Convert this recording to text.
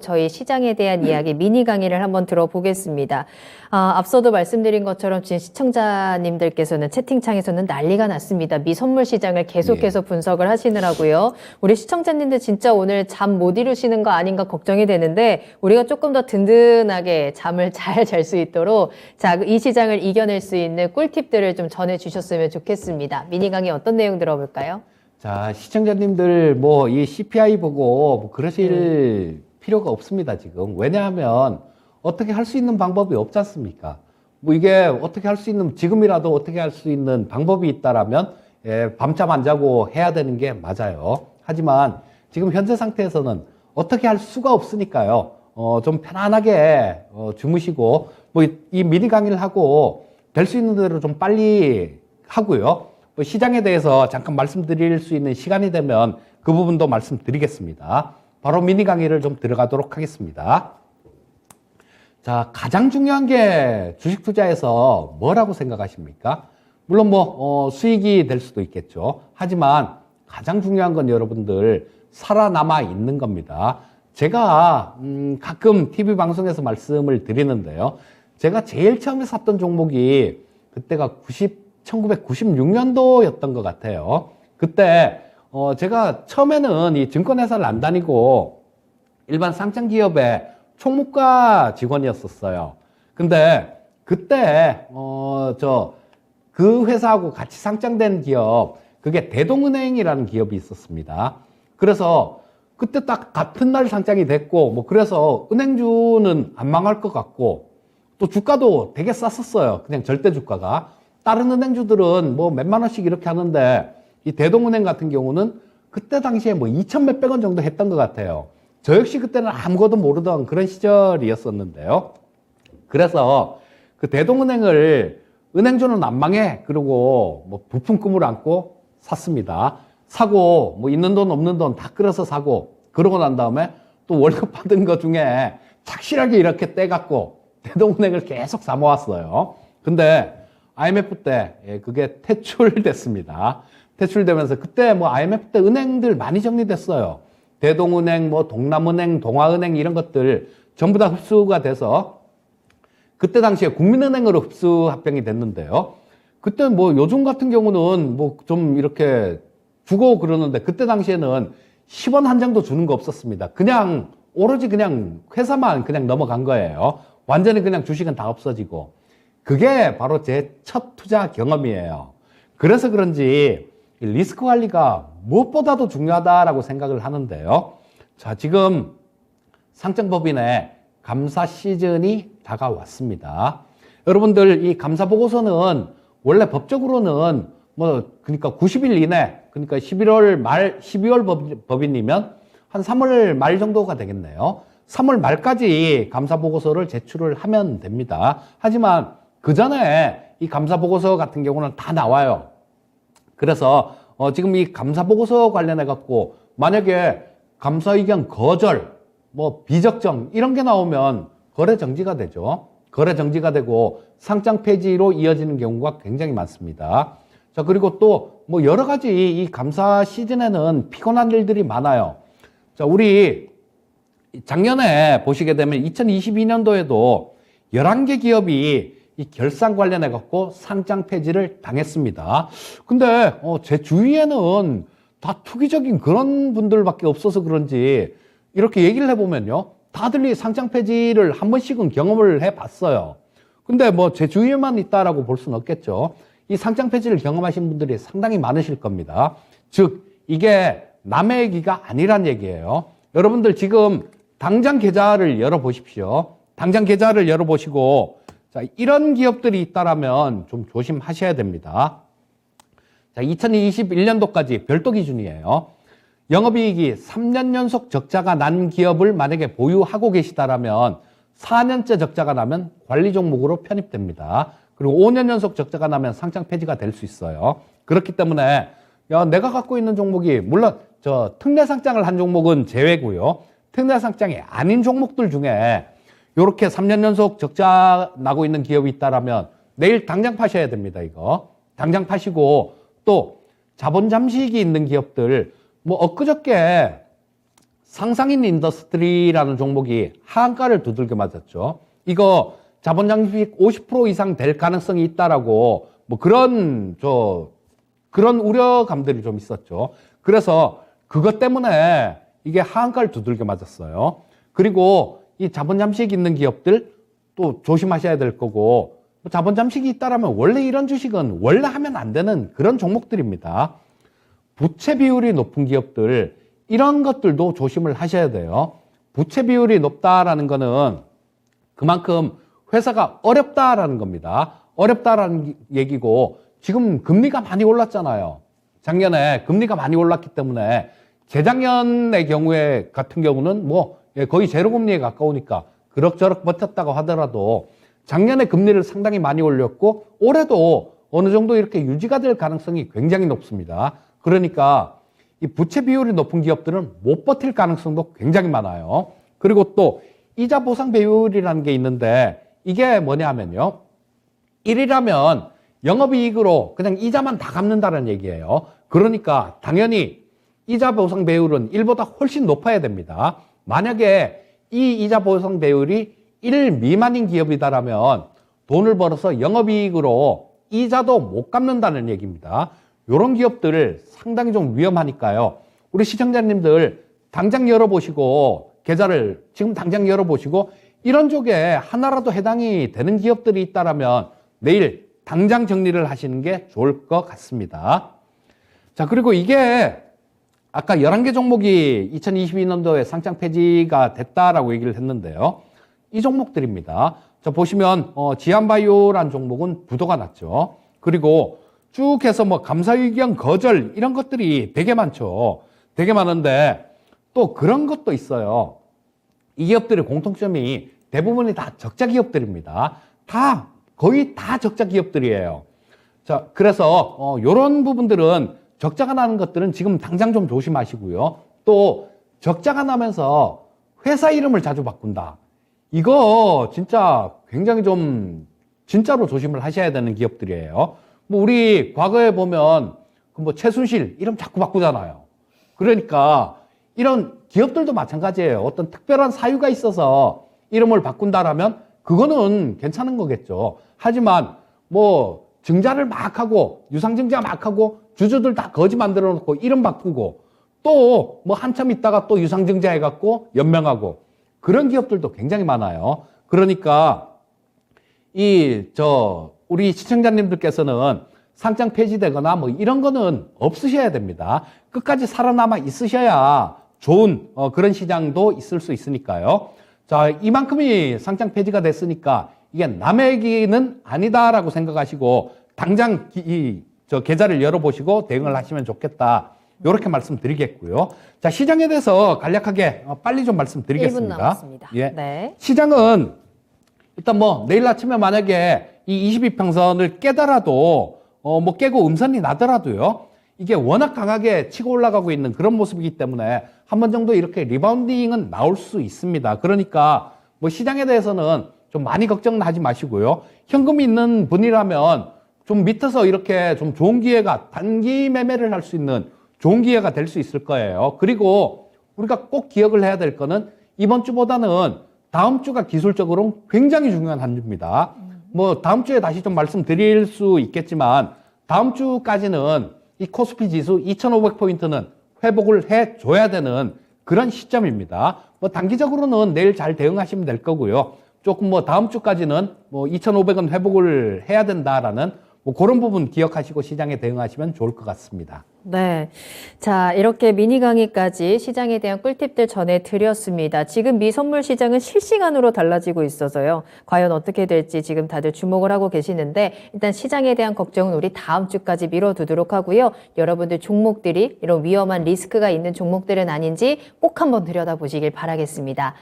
저희 시장에 대한 이야기 미니 강의를 한번 들어보겠습니다. 앞서도 말씀드린 것처럼 지금 시청자님들께서는 채팅창에서는 난리가 났습니다. 미선물 시장을 계속해서 분석을 하시느라고요. 우리 시청자님들 진짜 오늘 잠 못 이루시는 거 아닌가 걱정이 되는데 우리가 조금 더 든든하게 잠을 잘 잘 수 있도록 이 시장을 이겨낼 수 있는 꿀팁들을 좀 전해주셨으면 좋겠습니다. 미니 강의 어떤 내용 들어볼까요? 자, 시청자님들 이 CPI 보고 그러실 필요가 없습니다, 지금. 왜냐하면 어떻게 할 수 있는 방법이 없지 않습니까? 이게 어떻게 할 수 있는, 지금이라도 어떻게 할 수 있는 방법이 있다라면, 밤잠 안 자고 해야 되는 게 맞아요. 하지만 지금 현재 상태에서는 어떻게 할 수가 없으니까요. 좀 편안하게, 주무시고, 이 미니 강의를 하고 될 수 있는 대로 좀 빨리 하고요. 시장에 대해서 잠깐 말씀드릴 수 있는 시간이 되면 그 부분도 말씀드리겠습니다. 바로 미니 강의를 좀 들어가도록 하겠습니다. 자, 가장 중요한 게 주식 투자에서 뭐라고 생각하십니까? 물론 수익이 될 수도 있겠죠. 하지만 가장 중요한 건 여러분들 살아남아 있는 겁니다. 제가 가끔 TV 방송에서 말씀을 드리는데요. 제가 제일 처음에 샀던 종목이 그때가 1996년도였던 것 같아요. 그때 제가 처음에는 이 증권회사를 안 다니고 일반 상장기업의 총무과 직원이었었어요. 근데 그때 그 회사하고 같이 상장된 기업, 그게 대동은행이라는 기업이 있었습니다. 그래서 그때 딱 같은 날 상장이 됐고 그래서 은행주는 안 망할 것 같고 또 주가도 되게 쌌었어요. 그냥 절대 주가가. 다른 은행주들은 몇만 원씩 이렇게 하는데 이 대동은행 같은 경우는 그때 당시에 2천 몇백 원 정도 했던 것 같아요. 저 역시 그때는 아무것도 모르던 그런 시절이었었는데요. 그래서 그 대동은행을 은행주는 안 망해. 그리고 부품 꿈을 안고 샀습니다. 사고 있는 돈 없는 돈 다 끌어서 사고 그러고 난 다음에 또 월급 받은 것 중에 착실하게 이렇게 떼갖고 대동은행을 계속 사 모았어요. 근데 IMF 때 그게 퇴출됐습니다. 퇴출되면서 그때 IMF 때 은행들 많이 정리됐어요. 대동은행, 동남은행, 동아은행 이런 것들 전부 다 흡수가 돼서 그때 당시에 국민은행으로 흡수 합병이 됐는데요. 그때 요즘 같은 경우는 좀 이렇게 주고 그러는데 그때 당시에는 10원 한 장도 주는 거 없었습니다. 그냥 오로지 그냥 회사만 그냥 넘어간 거예요. 완전히 그냥 주식은 다 없어지고. 그게 바로 제 첫 투자 경험이에요. 그래서 그런지 리스크 관리가 무엇보다도 중요하다라고 생각을 하는데요. 자, 지금 상장법인의 감사 시즌이 다가왔습니다. 여러분들 이 감사 보고서는 원래 법적으로는 그러니까 90일 이내, 그러니까 11월 말, 12월 법인이면 한 3월 말 정도가 되겠네요. 3월 말까지 감사 보고서를 제출을 하면 됩니다. 하지만 그 전에 이 감사 보고서 같은 경우는 다 나와요. 그래서 지금 이 감사 보고서 관련해 갖고 만약에 감사 의견 거절, 비적정 이런 게 나오면 거래 정지가 되죠. 거래 정지가 되고 상장 폐지로 이어지는 경우가 굉장히 많습니다. 자, 그리고 또 여러 가지 이 감사 시즌에는 피곤한 일들이 많아요. 자, 우리 작년에 보시게 되면 2022년도에도 11개 기업이 이 결산 관련해 갖고 상장 폐지를 당했습니다. 근데 제 주위에는 다 투기적인 그런 분들밖에 없어서 그런지 이렇게 얘기를 해보면요, 다들 이 상장 폐지를 한 번씩은 경험을 해봤어요. 근데 제 주위에만 있다라고 볼 수는 없겠죠. 이 상장 폐지를 경험하신 분들이 상당히 많으실 겁니다. 즉 이게 남의 얘기가 아니란 얘기예요. 여러분들 지금 당장 계좌를 열어보십시오. 당장 계좌를 열어보시고 자, 이런 기업들이 있다라면 좀 조심하셔야 됩니다. 자, 2021년도까지 별도 기준이에요. 영업이익이 3년 연속 적자가 난 기업을 만약에 보유하고 계시다라면 4년째 적자가 나면 관리 종목으로 편입됩니다. 그리고 5년 연속 적자가 나면 상장 폐지가 될 수 있어요. 그렇기 때문에 내가 갖고 있는 종목이 물론 특례 상장을 한 종목은 제외고요. 특례 상장이 아닌 종목들 중에 이렇게 3년 연속 적자 나고 있는 기업이 있다라면 내일 당장 파셔야 됩니다. 이거 당장 파시고 또 자본 잠식이 있는 기업들 엊그저께 상상인 인더스트리라는 종목이 하한가를 두들겨 맞았죠. 이거 자본 장식 50% 이상 될 가능성이 있다라고 뭐 그런 우려감들이 좀 있었죠. 그래서 그것 때문에 이게 하한가를 두들겨 맞았어요. 그리고 이 자본 잠식 있는 기업들 또 조심하셔야 될 거고, 자본 잠식이 있다라면 원래 이런 주식은 원래 하면 안 되는 그런 종목들입니다. 부채 비율이 높은 기업들, 이런 것들도 조심을 하셔야 돼요. 부채 비율이 높다라는 거는 그만큼 회사가 어렵다라는 겁니다. 어렵다라는 얘기고, 지금 금리가 많이 올랐잖아요. 작년에 금리가 많이 올랐기 때문에 재작년의 경우에 같은 경우는 뭐 거의 제로 금리에 가까우니까 그럭저럭 버텼다고 하더라도 작년에 금리를 상당히 많이 올렸고 올해도 어느 정도 이렇게 유지가 될 가능성이 굉장히 높습니다. 그러니까 이 부채 비율이 높은 기업들은 못 버틸 가능성도 굉장히 많아요. 그리고 또 이자 보상 배율이라는 게 있는데 이게 뭐냐면요. 1이라면 영업이익으로 그냥 이자만 다 갚는다는 얘기예요. 그러니까 당연히 이자 보상 배율은 1보다 훨씬 높아야 됩니다. 만약에 이 이자 보상 배율이 1 미만인 기업이다라면 돈을 벌어서 영업이익으로 이자도 못 갚는다는 얘기입니다. 이런 기업들 상당히 좀 위험하니까요. 우리 시청자님들 당장 열어보시고 계좌를 지금 당장 열어보시고 이런 쪽에 하나라도 해당이 되는 기업들이 있다라면 내일 당장 정리를 하시는 게 좋을 것 같습니다. 자, 그리고 이게 아까 11개 종목이 2022년도에 상장 폐지가 됐다라고 얘기를 했는데요. 이 종목들입니다. 자, 보시면 지안바이오라는 종목은 부도가 났죠. 그리고 쭉 해서 뭐 감사의견 거절 이런 것들이 되게 많죠. 되게 많은데 또 그런 것도 있어요. 이 기업들의 공통점이 대부분이 다 적자 기업들입니다. 거의 다 적자 기업들이에요. 자, 그래서 이런 부분들은 적자가 나는 것들은 지금 당장 좀 조심하시고요. 또 적자가 나면서 회사 이름을 자주 바꾼다. 이거 진짜 굉장히 좀 진짜로 조심을 하셔야 되는 기업들이에요. 뭐 우리 과거에 보면 뭐 최순실 이름 자꾸 바꾸잖아요. 그러니까 이런 기업들도 마찬가지예요. 어떤 특별한 사유가 있어서 이름을 바꾼다라면 그거는 괜찮은 거겠죠. 하지만 뭐 증자를 막 하고 유상증자 막 하고 주주들 다 거지 만들어 놓고 이름 바꾸고 또 뭐 한참 있다가 또 유상증자 해갖고 연명하고 그런 기업들도 굉장히 많아요. 그러니까 우리 시청자님들께서는 상장 폐지되거나 뭐 이런 거는 없으셔야 됩니다. 끝까지 살아남아 있으셔야 좋은 그런 시장도 있을 수 있으니까요. 자, 이만큼이 상장 폐지가 됐으니까 이게 남의 얘기는 아니다라고 생각하시고 당장 계좌를 열어보시고 대응을 하시면 좋겠다. 이렇게 말씀드리겠고요. 자, 시장에 대해서 간략하게 빨리 좀 말씀드리겠습니다. 1분 남았습니다. 예. 네. 시장은 일단 뭐 내일 아침에 만약에 이 22평선을 깨더라도 뭐 깨고 음선이 나더라도요. 이게 워낙 강하게 치고 올라가고 있는 그런 모습이기 때문에 한 번 정도 이렇게 리바운딩은 나올 수 있습니다. 그러니까 뭐 시장에 대해서는 좀 많이 걱정은 하지 마시고요. 현금이 있는 분이라면 좀 밑에서 이렇게 좀 좋은 기회가 단기 매매를 할 수 있는 좋은 기회가 될 수 있을 거예요. 그리고 우리가 꼭 기억을 해야 될 거는 이번 주보다는 다음 주가 기술적으로 굉장히 중요한 한 주입니다. 뭐 다음 주에 다시 좀 말씀드릴 수 있겠지만 다음 주까지는 이 코스피 지수 2,500포인트는 회복을 해줘야 되는 그런 시점입니다. 뭐 단기적으로는 내일 잘 대응하시면 될 거고요. 조금 뭐 다음 주까지는 뭐 2,500원 회복을 해야 된다라는 뭐 그런 부분 기억하시고 시장에 대응하시면 좋을 것 같습니다. 네. 자, 이렇게 미니 강의까지 시장에 대한 꿀팁들 전해드렸습니다. 지금 미 선물 시장은 실시간으로 달라지고 있어서요. 과연 어떻게 될지 지금 다들 주목을 하고 계시는데 일단 시장에 대한 걱정은 우리 다음 주까지 미뤄두도록 하고요. 여러분들 종목들이 이런 위험한 리스크가 있는 종목들은 아닌지 꼭 한번 들여다보시길 바라겠습니다.